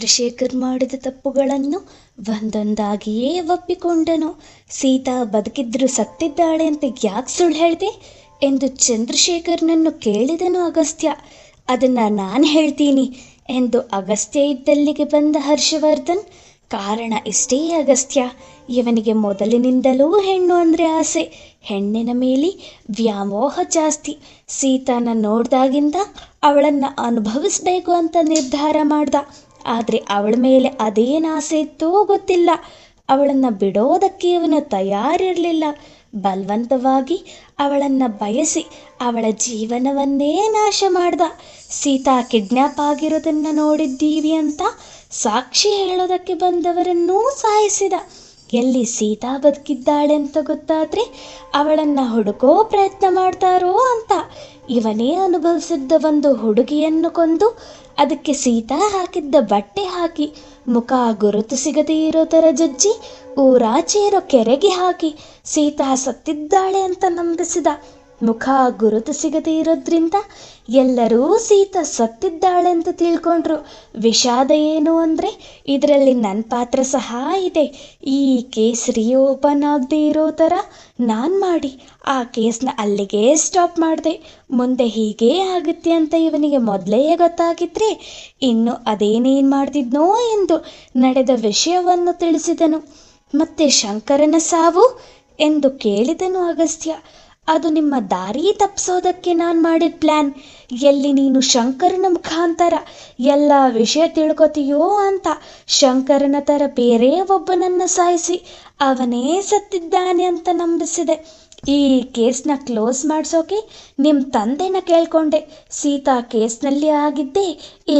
ಚಂದ್ರಶೇಖರ್ ಮಾಡಿದ ತಪ್ಪುಗಳನ್ನು ಒಂದೊಂದಾಗಿಯೇ ಒಪ್ಪಿಕೊಂಡನು. ಸೀತಾ ಬದುಕಿದ್ರು ಸತ್ತಿದ್ದಾಳೆ ಅಂತ ಯಾಕೆ ಸುಳ್ಳು ಹೇಳಿದೆ ಎಂದು ಚಂದ್ರಶೇಖರ್ನನ್ನು ಕೇಳಿದನು ಅಗಸ್ತ್ಯ. ಅದನ್ನ ನಾನು ಹೇಳ್ತೀನಿ ಎಂದು ಅಗಸ್ತ್ಯ ಇದ್ದಲ್ಲಿಗೆ ಬಂದ ಹರ್ಷವರ್ಧನ್. ಕಾರಣ ಇಷ್ಟೇ ಅಗಸ್ತ್ಯ, ಇವನಿಗೆ ಮೊದಲಿನಿಂದಲೂ ಹೆಣ್ಣು ಅಂದರೆ ಆಸೆ, ಹೆಣ್ಣಿನ ಮೇಲೆ ವ್ಯಾಮೋಹ ಜಾಸ್ತಿ. ಸೀತಾನ ನೋಡ್ದಾಗಿಂದ ಅವಳನ್ನು ಅನುಭವಿಸ್ಬೇಕು ಅಂತ ನಿರ್ಧಾರ ಮಾಡ್ದ. ಆದರೆ ಅವಳ ಮೇಲೆ ಅದೇನು ಆಸೆ ಇತ್ತೋ ಗೊತ್ತಿಲ್ಲ, ಅವಳನ್ನು ಬಿಡೋದಕ್ಕೆ ಇವನು ತಯಾರಿರಲಿಲ್ಲ. ಬಲವಂತವಾಗಿ ಅವಳನ್ನು ಬಯಸಿ ಅವಳ ಜೀವನವನ್ನೇ ನಾಶ ಮಾಡ್ದ. ಸೀತಾ ಕಿಡ್ನ್ಯಾಪ್ ಆಗಿರೋದನ್ನು ನೋಡಿದ್ದೀವಿ ಅಂತ ಸಾಕ್ಷಿ ಹೇಳೋದಕ್ಕೆ ಬಂದವರನ್ನೂ ಸಾಯಿಸಿದ. ಎಲ್ಲಿ ಸೀತಾ ಬದುಕಿದ್ದಾಳೆ ಅಂತ ಗೊತ್ತಾದರೆ ಅವಳನ್ನು ಹುಡುಕೋ ಪ್ರಯತ್ನ ಮಾಡ್ತಾರೋ ಅಂತ ಇವನೇ ಅನುಭವಿಸಿದ್ದ ಒಂದು ಹುಡುಗಿಯನ್ನು ಕೊಂದು ಅದಕ್ಕೆ ಸೀತಾ ಹಾಕಿದ್ದ ಬಟ್ಟೆ ಹಾಕಿ ಮುಖ ಗುರುತು ಸಿಗದೇ ಇರೋ ಥರ ಜಜ್ಜಿ ಊರಾಚೆ ಇರೋ ಕೆರೆಗೆ ಹಾಕಿ ಸೀತಾ ಸತ್ತಿದ್ದಾಳೆ ಅಂತ ನಂಬಿಸಿದ. ಮುಖ ಗುರುತು ಸಿಗದೇ ಇರೋದ್ರಿಂದ ಎಲ್ಲರೂ ಸೀತಾ ಸತ್ತಿದ್ದಾಳೆ ಅಂತ ತಿಳ್ಕೊಂಡ್ರು. ವಿಷಾದ ಏನು ಅಂದರೆ ಇದರಲ್ಲಿ ನನ್ನ ಪಾತ್ರ ಸಹ ಇದೆ. ಈ ಕೇಸ್ ಓಪನ್ ಆಗದೆ ಇರೋ ಥರ ನಾನು ಮಾಡಿ ಆ ಕೇಸ್ನ ಅಲ್ಲಿಗೆ ಸ್ಟಾಪ್ ಮಾಡಿದೆ. ಮುಂದೆ ಹೀಗೇ ಆಗುತ್ತೆ ಅಂತ ಇವನಿಗೆ ಮೊದಲೇ ಗೊತ್ತಾಗಿದ್ರೆ ಇನ್ನು ಅದೇನೇನು ಮಾಡ್ತಿದ್ನೋ ಎಂದು ನಡೆದ ವಿಷಯವನ್ನು ತಿಳಿಸಿದನು. ಮತ್ತೆ ಶಂಕರನ ಸಾವು ಎಂದು ಕೇಳಿದನು ಅಗಸ್ತ್ಯ. ಅದು ನಿಮ್ಮ ದಾರಿ ತಪ್ಪಿಸೋದಕ್ಕೆ ನಾನು ಮಾಡಿದ ಪ್ಲ್ಯಾನ್. ಎಲ್ಲಿ ನೀನು ಶಂಕರನ ಮುಖಾಂತರ ಎಲ್ಲ ವಿಷಯ ತಿಳ್ಕೊತೀಯೋ ಅಂತ ಶಂಕರನ ಥರ ಬೇರೆ ಒಬ್ಬನನ್ನು ಸಾಯಿಸಿ ಅವನೇ ಸತ್ತಿದ್ದಾನೆ ಅಂತ ನಂಬಿಸಿದೆ. ಈ ಕೇಸ್ನ ಕ್ಲೋಸ್ ಮಾಡಿಸೋಕೆ ನಿಮ್ಮ ತಂದೆನ ಕೇಳ್ಕೊಂಡೆ. ಸೀತಾ ಕೇಸ್ನಲ್ಲಿ ಆಗಿದ್ದೇ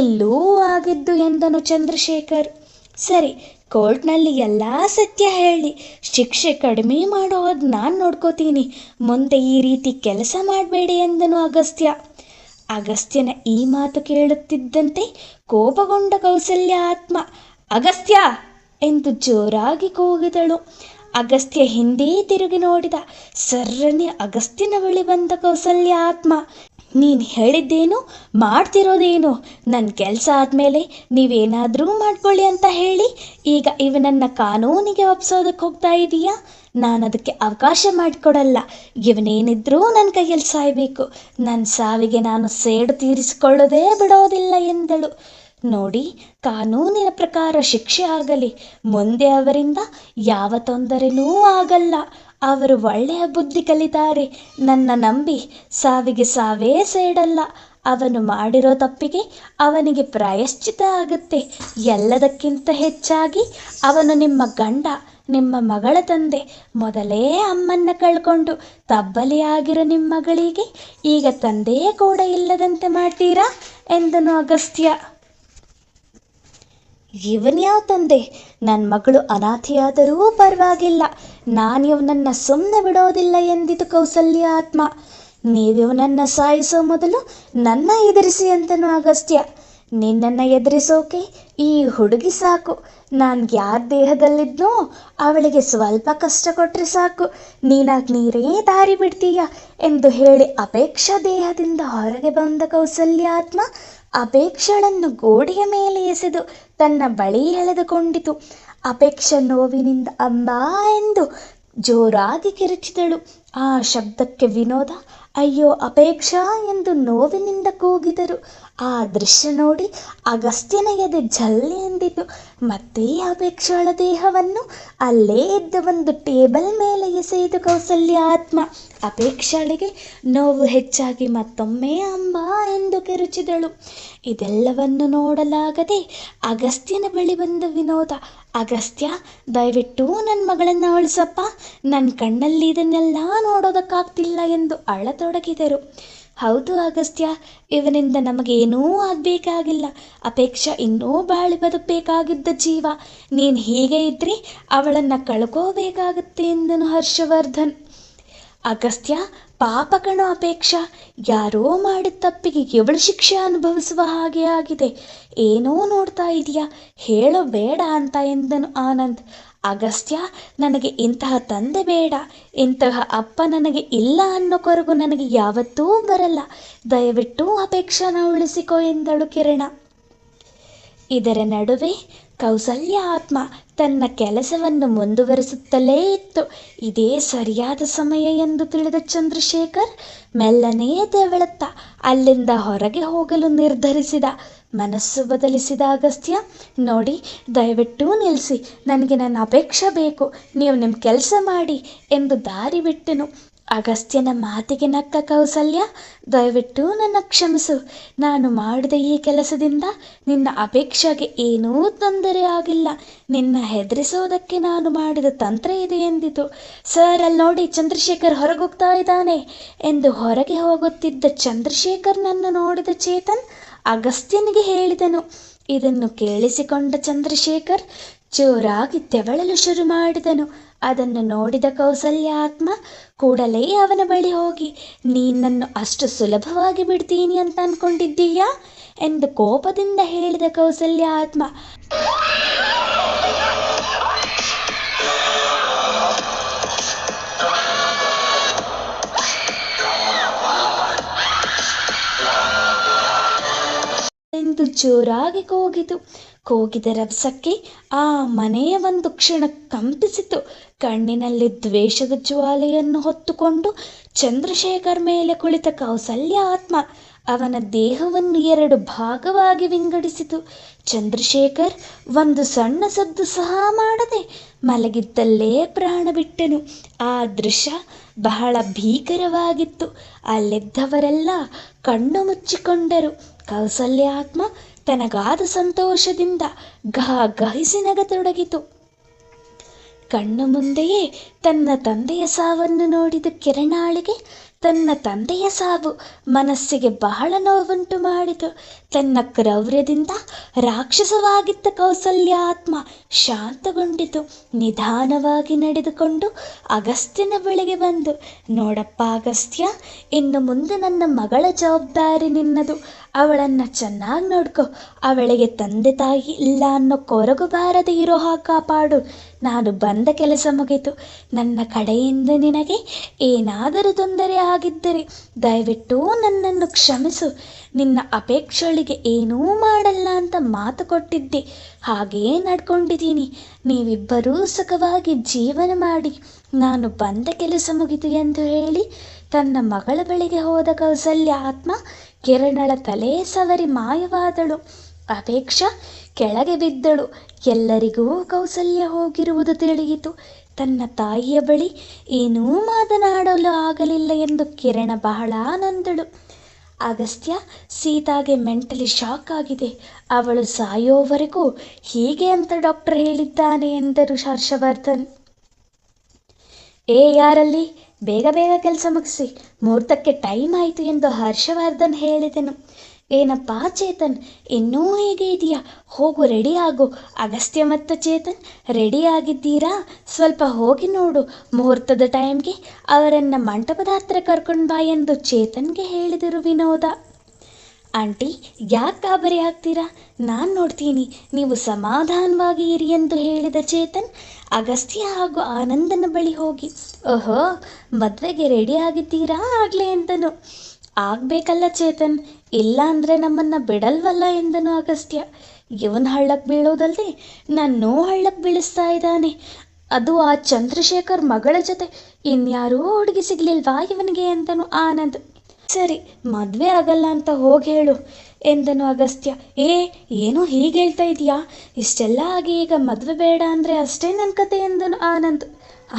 ಇಲ್ಲೂ ಆಗಿದ್ದು ಎಂದನು ಚಂದ್ರಶೇಖರ್. ಸರಿ, ಕೋರ್ಟ್ನಲ್ಲಿ ಎಲ್ಲ ಸತ್ಯ ಹೇಳಿ ಶಿಕ್ಷೆ ಕಡಿಮೆ ಮಾಡೋದು ನಾನು ನೋಡ್ಕೋತೀನಿ. ಮುಂದೆ ಈ ರೀತಿ ಕೆಲಸ ಮಾಡಬೇಡಿ ಎಂದನು ಅಗಸ್ತ್ಯ. ಅಗಸ್ತ್ಯನ ಈ ಮಾತು ಕೇಳುತ್ತಿದ್ದಂತೆ ಕೋಪಗೊಂಡ ಕೌಸಲ್ಯ ಆತ್ಮ ಅಗಸ್ತ್ಯ ಎಂದು ಜೋರಾಗಿ ಕೂಗಿದಳು. ಅಗಸ್ತ್ಯ ಹಿಂದೆ ತಿರುಗಿ ನೋಡಿದ. ಸರ್ರನೆ ಅಗಸ್ತ್ಯನ ಬಳಿ ಬಂದ ಕೌಸಲ್ಯ ಆತ್ಮ. ನೀನು ಹೇಳಿದ್ದೇನು, ಮಾಡ್ತಿರೋದೇನು? ನನ್ನ ಕೆಲಸ ಆದಮೇಲೆ ನೀವೇನಾದರೂ ಮಾಡ್ಕೊಳ್ಳಿ ಅಂತ ಹೇಳಿ ಈಗ ಇವನನ್ನು ಕಾನೂನಿಗೆ ಒಪ್ಸೋದಕ್ಕೆ ಹೋಗ್ತಾ ಇದೀಯಾ? ನಾನು ಅದಕ್ಕೆ ಅವಕಾಶ ಮಾಡಿಕೊಡಲ್ಲ. ಇವನೇನಿದ್ರೂ ನನ್ನ ಕೈಯಲ್ಲಿ ಸಾಯಬೇಕು. ನನ್ನ ಸಾವಿಗೆ ನಾನು ಸೇಡು ತೀರಿಸಿಕೊಳ್ಳೋದೇ ಬಿಡೋದಿಲ್ಲ ಎಂದಳು. ನೋಡಿ, ಕಾನೂನಿನ ಪ್ರಕಾರ ಶಿಕ್ಷೆ ಆಗಲಿ, ಮುಂದೆ ಅವರಿಂದ ಯಾವ ತೊಂದರೆನೂ ಆಗಲ್ಲ. ಅವರು ಒಳ್ಳೆಯ ಬುದ್ಧಿ ಕಲಿತಾರೆ. ನನ್ನ ನಂಬಿ, ಸಾವಿಗೆ ಸಾವೇ ಸೇಡಲ್ಲ. ಅವನು ಮಾಡಿರೋ ತಪ್ಪಿಗೆ ಅವನಿಗೆ ಪ್ರಾಯಶ್ಚಿತ ಆಗುತ್ತೆ. ಎಲ್ಲದಕ್ಕಿಂತ ಹೆಚ್ಚಾಗಿ ಅವನು ನಿಮ್ಮ ಗಂಡ, ನಿಮ್ಮ ಮಗಳ ತಂದೆ. ಮೊದಲೇ ಅಮ್ಮನ್ನ ಕಳ್ಕೊಂಡು ತಬ್ಬಲಿಯಾಗಿರೋ ನಿಮ್ಮ ಮಗಳಿಗೆ ಈಗ ತಂದೆಯೇ ಕೂಡ ಇಲ್ಲದಂತೆ ಮಾಡ್ತೀರಾ ಎಂದನು ಅಗಸ್ತ್ಯ. ಇವನ್ಯಾವ ತಂದೆ? ನನ್ನ ಮಗಳು ಅನಾಥೆಯಾದರೂ ಪರವಾಗಿಲ್ಲ, ನಾನಿವನನ್ನು ಸುಮ್ಮನೆ ಬಿಡೋದಿಲ್ಲ ಎಂದಿತು ಕೌಸಲ್ಯ ಆತ್ಮ. ನೀವಿವನನ್ನು ಸಾಯಿಸೋ ಮೊದಲು ನನ್ನ ಎದುರಿಸಿ ಎಂದನು ಅಗಸ್ತ್ಯ. ನಿನ್ನನ್ನು ಎದುರಿಸೋಕೆ ಈ ಹುಡುಗಿ ಸಾಕು. ನಾನು ಯಾರ ದೇಹದಲ್ಲಿದ್ನೋ ಅವಳಿಗೆ ಸ್ವಲ್ಪ ಕಷ್ಟ ಕೊಟ್ಟರೆ ಸಾಕು, ನೀನಾಗಿ ನೀರೇ ದಾರಿ ಬಿಡ್ತೀಯ ಎಂದು ಹೇಳಿ ಅಪೇಕ್ಷಾ ದೇಹದಿಂದ ಹೊರಗೆ ಬಂದ ಕೌಸಲ್ಯಾತ್ಮ ಅಪೇಕ್ಷಳನ್ನು ಗೋಡೆಯ ಮೇಲೆ ಎಸೆದು ತನ್ನ ಬಳಿ ಎಳೆದುಕೊಂಡಿತು. ಅಪೇಕ್ಷ ನೋವಿನಿಂದ ಅಂಬಾ ಎಂದು ಜೋರಾಗಿ ಕಿರುಚಿದಳು. ಆ ಶಬ್ದಕ್ಕೆ ವಿನೋದ ಅಯ್ಯೋ ಅಪೇಕ್ಷಾ ಎಂದು ನೋವಿನಿಂದ ಕೂಗಿದರು. ಆ ದೃಶ್ಯ ನೋಡಿ ಅಗಸ್ತ್ಯನ ಎದೆ ಜಲ್ಲೆ ಎಂದಿತು. ಮತ್ತೆ ಅಪೇಕ್ಷಳ ದೇಹವನ್ನು ಅಲ್ಲೇ ಇದ್ದ ಒಂದು ಟೇಬಲ್ ಮೇಲೆ ಎಸೆಯಿತು ಕೌಸಲ್ಯ ಆತ್ಮ. ಅಪೇಕ್ಷಳಿಗೆ ನೋವು ಹೆಚ್ಚಾಗಿ ಮತ್ತೊಮ್ಮೆ ಅಂಬಾ ಎಂದು ಕಿರುಚಿದಳು. ಇದೆಲ್ಲವನ್ನು ನೋಡಲಾಗದೆ ಅಗಸ್ತ್ಯನ ಬಳಿ ಬಂದ ವಿನೋದ. ಅಗಸ್ತ್ಯ, ದಯವಿಟ್ಟು ನನ್ನ ಮಗಳನ್ನು ಉಳಿಸಪ್ಪ, ನನ್ನ ಕಣ್ಣಲ್ಲಿ ಇದನ್ನೆಲ್ಲ ನೋಡೋದಕ್ಕಾಗ್ತಿಲ್ಲ ಎಂದು ಅಳತೊಡಗಿದರು. ಹೌದು ಅಗಸ್ತ್ಯ, ಇವನಿಂದ ನಮಗೇನೂ ಆಗಬೇಕಾಗಿಲ್ಲ. ಅಪೇಕ್ಷಾ ಇನ್ನೂ ಬಾಳಿ ಬದುಕಬೇಕಾಗಿದ್ದ ಜೀವ. ನೀನು ಹೀಗೆ ಇದ್ರೆ ಅವಳನ್ನು ಕಳ್ಕೋಬೇಕಾಗುತ್ತೆ ಎಂದನು ಹರ್ಷವರ್ಧನ್. ಅಗಸ್ತ್ಯ, ಪಾಪ ಕಣೋ ಅಪೇಕ್ಷಾ, ಯಾರೋ ಮಾಡಿದ ತಪ್ಪಿಗೆ ಇವಳು ಶಿಕ್ಷೆ ಅನುಭವಿಸುವ ಹಾಗೆ ಆಗಿದೆ. ಏನೋ ನೋಡ್ತಾ ಇದೆಯಾ, ಹೇಳೋ ಬೇಡ ಅಂತ ಎಂದನು ಆನಂದ್. ಅಗಸ್ತ್ಯ, ನನಗೆ ಇಂತಹ ತಂದೆ ಬೇಡ, ಇಂತಹ ಅಪ್ಪ ನನಗೆ ಇಲ್ಲ ಅನ್ನೋ ಕೊರಗು ನನಗೆ ಯಾವತ್ತೂ ಬರಲ್ಲ. ದಯವಿಟ್ಟು ಅಪೇಕ್ಷಾನ ಉಳಿಸಿಕೋ ಎಂದಳು ಕಿರಣ. ಇದರ ನಡುವೆ ಕೌಸಲ್ಯ ಆತ್ಮ ತನ್ನ ಕೆಲಸವನ್ನು ಮುಂದುವರಿಸುತ್ತಲೇ ಇತ್ತು. ಇದೇ ಸರಿಯಾದ ಸಮಯ ಎಂದು ತಿಳಿದ ಚಂದ್ರಶೇಖರ್ ಮೆಲ್ಲನೇ ತೆವಳುತ್ತಾ ಅಲ್ಲಿಂದ ಹೊರಗೆ ಹೋಗಲು ನಿರ್ಧರಿಸಿದ. ಮನಸ್ಸು ಬದಲಿಸಿದ ಅಗಸ್ತ್ಯ, ನೋಡಿ, ದಯವಿಟ್ಟು ನಿಲ್ಲಿಸಿ, ನನಗೆ ನನ್ನ ಅಪೇಕ್ಷೆ ಬೇಕು, ನೀವು ನಿಮ್ಮ ಕೆಲಸ ಮಾಡಿ ಎಂದು ದಾರಿ ಬಿಟ್ಟನು. ಅಗಸ್ತ್ಯನ ಮಾತಿಗೆ ನಕ್ಕ ಕೌಸಲ್ಯ, ದಯವಿಟ್ಟು ನನ್ನ ಕ್ಷಮಿಸು, ನಾನು ಮಾಡಿದ ಈ ಕೆಲಸದಿಂದ ನಿನ್ನ ಅಪೇಕ್ಷೆಗೆ ಏನೂ ತೊಂದರೆ ಆಗಿಲ್ಲ, ನಿನ್ನ ಹೆದರಿಸೋದಕ್ಕೆ ನಾನು ಮಾಡಿದ ತಂತ್ರ ಇದೆ ಎಂದಿತು. ಸರ್, ಅಲ್ಲಿ ನೋಡಿ, ಚಂದ್ರಶೇಖರ್ ಹೊರಗೋಗ್ತಾ ಇದ್ದಾನೆ ಎಂದು ಹೊರಗೆ ಹೋಗುತ್ತಿದ್ದ ಚಂದ್ರಶೇಖರ್ನನ್ನು ನೋಡಿದ ಚೇತನ್ ಅಗಸ್ತ್ಯನಿಗೆ ಹೇಳಿದನು. ಇದನ್ನು ಕೇಳಿಸಿಕೊಂಡ ಚಂದ್ರಶೇಖರ್ ಜೋರಾಗಿ ತೆವಳಲು ಶುರು ಮಾಡಿದನು. ಅದನ್ನು ನೋಡಿದ ಕೌಸಲ್ಯ ಆತ್ಮ ಕೂಡಲೇ ಅವನ ಬಳಿ ಹೋಗಿ, ನೀನನ್ನು ಅಷ್ಟು ಸುಲಭವಾಗಿ ಬಿಡ್ತೀನಿ ಅಂತ ಅನ್ಕೊಂಡಿದ್ದೀಯಾ ಎಂದು ಕೋಪದಿಂದ ಹೇಳಿದ ಕೌಸಲ್ಯ ಆತ್ಮ ಎಂದು ಜೋರಾಗಿ ಕೂಗಿತು. ಕೂಗಿದ ರಭಸಕ್ಕೆ ಆ ಮನೆಯ ಒಂದು ಕ್ಷಣ ಕಂಪಿಸಿತು. ಕಣ್ಣಿನಲ್ಲಿ ದ್ವೇಷದ ಜ್ವಾಲೆಯನ್ನು ಹೊತ್ತುಕೊಂಡು ಚಂದ್ರಶೇಖರ್ ಮೇಲೆ ಕುಳಿತ ಕೌಸಲ್ಯ ಆತ್ಮ ಅವನ ದೇಹವನ್ನು 2 ಭಾಗವಾಗಿ ವಿಂಗಡಿಸಿತು. ಚಂದ್ರಶೇಖರ್ ಒಂದು ಸಣ್ಣ ಸದ್ದು ಸಹ ಮಾಡದೆ ಮಲಗಿದ್ದಲ್ಲೇ ಪ್ರಾಣ ಬಿಟ್ಟನು. ಆ ದೃಶ್ಯ ಬಹಳ ಭೀಕರವಾಗಿತ್ತು. ಅಲ್ಲಿದ್ದವರೆಲ್ಲ ಕಣ್ಣು ಮುಚ್ಚಿಕೊಂಡರು. ಕೌಸಲ್ಯ ಆತ್ಮ ತನಗಾದ ಸಂತೋಷದಿಂದ ಗಹಿಸಿ ನಗತೊಡಗಿತು. ಕಣ್ಣು ಮುಂದೆಯೇ ತನ್ನ ತಂದೆಯ ಸಾವನ್ನು ನೋಡಿದ ಕಿರಣಾಳಿಗೆ ತನ್ನ ತಂದೆಯ ಸಾವು ಮನಸ್ಸಿಗೆ ಬಹಳ ನೋವುಂಟು ಮಾಡಿತು. ತನ್ನ ಕ್ರೌರ್ಯದಿಂದ ರಾಕ್ಷಸವಾಗಿದ್ದ ಕೌಸಲ್ಯ ಆತ್ಮ ಶಾಂತಗೊಂಡಿತು. ನಿಧಾನವಾಗಿ ನಡೆದುಕೊಂಡು ಅಗಸ್ತ್ಯನ ಬಳಿಗೆ ಬಂದು, ನೋಡಪ್ಪ ಅಗಸ್ತ್ಯ, ಇನ್ನು ಮುಂದೆ ನನ್ನ ಮಗಳ ಜವಾಬ್ದಾರಿ ನಿನ್ನದು. ಅವಳನ್ನು ಚೆನ್ನಾಗಿ ನೋಡ್ಕೊ. ಅವಳಿಗೆ ತಂದೆ ತಾಯಿ ಇಲ್ಲ ಅನ್ನೋ ಕೊರಗು ಬಾರದೆ ಇರೋ ಹಾಗೆ ಕಾಪಾಡು. ನಾನು ಬಂದ ಕೆಲಸ ಮುಗಿತು. ನನ್ನ ಕಡೆಯಿಂದ ನಿನಗೆ ಏನಾದರೂ ತೊಂದರೆ ಆಗಿದ್ದರೆ ದಯವಿಟ್ಟು ನನ್ನನ್ನು ಕ್ಷಮಿಸು. ನಿನ್ನ ಅಪೇಕ್ಷೆಗಳಿಗೆ ಏನೂ ಮಾಡಲ್ಲ ಅಂತ ಮಾತು ಕೊಟ್ಟಿದ್ದೆ, ಹಾಗೇ ನಡ್ಕೊಂಡಿದ್ದೀನಿ. ನೀವಿಬ್ಬರೂ ಸುಖವಾಗಿ ಜೀವನ ಮಾಡಿ, ನಾನು ಬಂದ ಕೆಲಸ ಮುಗಿತು ಎಂದು ಹೇಳಿ ತನ್ನ ಮಗಳ ಬಳಿಗೆ ಹೋದ ಕೌಸಲ್ಯ ಆತ್ಮ ಕಿರಣಳ ತಲೆ ಸವರಿ ಮಾಯವಾದಳು. ಅಪೇಕ್ಷಾ ಕೆಳಗೆ ಬಿದ್ದಳು. ಎಲ್ಲರಿಗೂ ಕೌಸಲ್ಯ ಹೋಗಿರುವುದು ತಿಳಿಯಿತು. ತನ್ನ ತಾಯಿಯ ಬಳಿ ಏನೂ ಮಾತನಾಡಲು ಆಗಲಿಲ್ಲ ಎಂದು ಕಿರಣ ಬಹಳ ನೊಂದಳು. ಅಗಸ್ತ್ಯ, ಸೀತಾಗೆ ಮೆಂಟಲಿ ಶಾಕ್ ಆಗಿದೆ, ಅವಳು ಸಾಯೋವರೆಗೂ ಹೀಗೆ ಅಂತ ಡಾಕ್ಟರ್ ಹೇಳಿದ್ದಾನೆ ಎಂದರು ಹರ್ಷವರ್ಧನ್. ಯಾರಲ್ಲಿ, ಬೇಗ ಬೇಗ ಕೆಲಸ ಮುಗಿಸಿ, ಮುಹೂರ್ತಕ್ಕೆ ಟೈಮ್ ಆಯಿತು ಎಂದು ಹರ್ಷವರ್ಧನ್ ಹೇಳಿದನು. ಏನಪ್ಪಾ ಚೇತನ್, ಇನ್ನೂ ಹೇಗೆ ಇದೆಯಾ? ಹೋಗು, ರೆಡಿ ಆಗು. ಅಗಸ್ತ್ಯ ಮತ್ತು ಚೇತನ್ ರೆಡಿ ಆಗಿದ್ದೀರಾ? ಸ್ವಲ್ಪ ಹೋಗಿ ನೋಡು. ಮುಹೂರ್ತದ ಟೈಮ್ಗೆ ಅವರನ್ನು ಮಂಟಪದ ಹತ್ರ ಕರ್ಕೊಂಡು ಬಾ ಎಂದು ಚೇತನ್ಗೆ ಹೇಳಿದರು ವಿನೋದ. ಆಂಟಿ, ಯಾಕೆ ಗಾಬರಿ ಆಗ್ತೀರಾ? ನಾನು ನೋಡ್ತೀನಿ, ನೀವು ಸಮಾಧಾನವಾಗಿ ಇರಿ ಎಂದು ಹೇಳಿದ ಚೇತನ್ ಅಗಸ್ತ್ಯ ಹಾಗೂ ಆನಂದನ ಬಳಿ ಹೋಗಿ, ಓಹೋ, ಮದುವೆಗೆ ರೆಡಿ ಆಗಿದ್ದೀರಾ ಆಗಲೇ ಎಂದನು. ಆಗಬೇಕಲ್ಲ ಚೇತನ್, ಇಲ್ಲ ಅಂದರೆ ನಮ್ಮನ್ನು ಬಿಡಲ್ವಲ್ಲ ಎಂದನು ಅಗಸ್ತ್ಯ. ಇವನು ಹಳ್ಳಕ್ಕೆ ಬೀಳೋದಲ್ಲದೆ ನನ್ನೂ ಹಳ್ಳಕ್ಕೆ ಬೀಳಿಸ್ತಾ ಇದ್ದಾನೆ, ಅದು ಆ ಚಂದ್ರಶೇಖರ್ ಮಗಳ ಜೊತೆ. ಇನ್ಯಾರೂ ಹುಡುಗಿ ಸಿಗ್ಲಿಲ್ವಾ ಇವನಿಗೆ ಎಂದನು ಆನಂದ್. ಸರಿ, ಮದುವೆ ಆಗಲ್ಲ ಅಂತ ಹೋಗಿ ಹೇಳು ಎಂದನು ಅಗಸ್ತ್ಯ. ಏನೋ ಹೀಗೆ ಹೇಳ್ತಾ ಇದೆಯಾ? ಇಷ್ಟೆಲ್ಲ ಆಗಿ ಈಗ ಮದುವೆ ಬೇಡ ಅಂದರೆ ಅಷ್ಟೇ ನನ್ನ ಕತೆ ಎಂದನು ಆನಂದ್.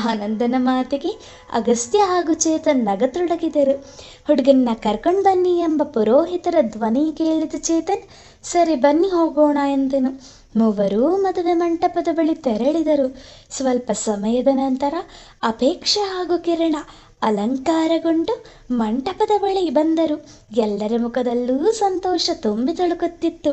ಆನಂದನ ಮಾತಿಗೆ ಅಗಸ್ತ್ಯ ಹಾಗೂ ಚೇತನ್ ನಗತೊಡಗಿದರು. ಹುಡುಗನ್ನ ಕರ್ಕೊಂಡು ಬನ್ನಿ ಎಂಬ ಪುರೋಹಿತರ ಧ್ವನಿ ಕೇಳಿದ ಚೇತನ್, ಸರಿ ಬನ್ನಿ ಹೋಗೋಣ ಎಂದನು. ಮೂವರೂ ಮದುವೆ ಮಂಟಪದ ಬಳಿ ತೆರಳಿದರು. ಸ್ವಲ್ಪ ಸಮಯದ ನಂತರ ಅಪೇಕ್ಷೆ ಹಾಗೂ ಕಿರಣ ಅಲಂಕಾರಗೊಂಡು ಮಂಟಪದ ಬಳಿ ಬಂದರು. ಎಲ್ಲರ ಮುಖದಲ್ಲೂ ಸಂತೋಷ ತುಂಬಿ ತುಳುಕುತ್ತಿತ್ತು.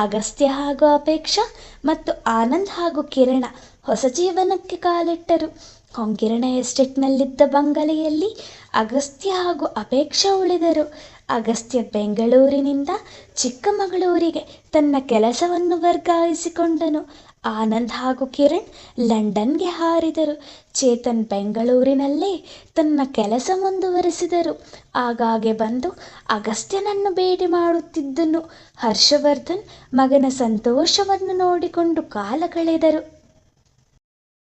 ಅಗಸ್ತ್ಯ ಹಾಗೂ ಅಪೇಕ್ಷಾ ಮತ್ತು ಆನಂದ್ ಹಾಗೂ ಕಿರಣ ಹೊಸ ಜೀವನಕ್ಕೆ ಕಾಲಿಟ್ಟರು. ಹೊಂಗಿರಣ ಎಸ್ಟೇಟ್ನಲ್ಲಿದ್ದ ಬಂಗಲೆಯಲ್ಲಿ ಅಗಸ್ತ್ಯ ಹಾಗೂ ಅಪೇಕ್ಷಾ ಉಳಿದರು. ಅಗಸ್ತ್ಯ ಬೆಂಗಳೂರಿನಿಂದ ಚಿಕ್ಕಮಗಳೂರಿಗೆ ತನ್ನ ಕೆಲಸವನ್ನು ವರ್ಗಾಯಿಸಿಕೊಂಡನು. ಆನಂದ್ ಹಾಗೂ ಕಿರಣ್ ಲಂಡನ್ಗೆ ಹಾರಿದರು. ಚೇತನ್ ಬೆಂಗಳೂರಿನಲ್ಲೇ ತನ್ನ ಕೆಲಸ ಮುಂದುವರೆಸಿದರು. ಆಗಾಗ್ಗೆ ಬಂದು ಅಗಸ್ತ್ಯನನ್ನು ಭೇಟಿ ಮಾಡುತ್ತಿದ್ದನು. ಹರ್ಷವರ್ಧನ್ ಮಗನ ಸಂತೋಷವನ್ನು ನೋಡಿಕೊಂಡು ಕಾಲ ಕಳೆದರು.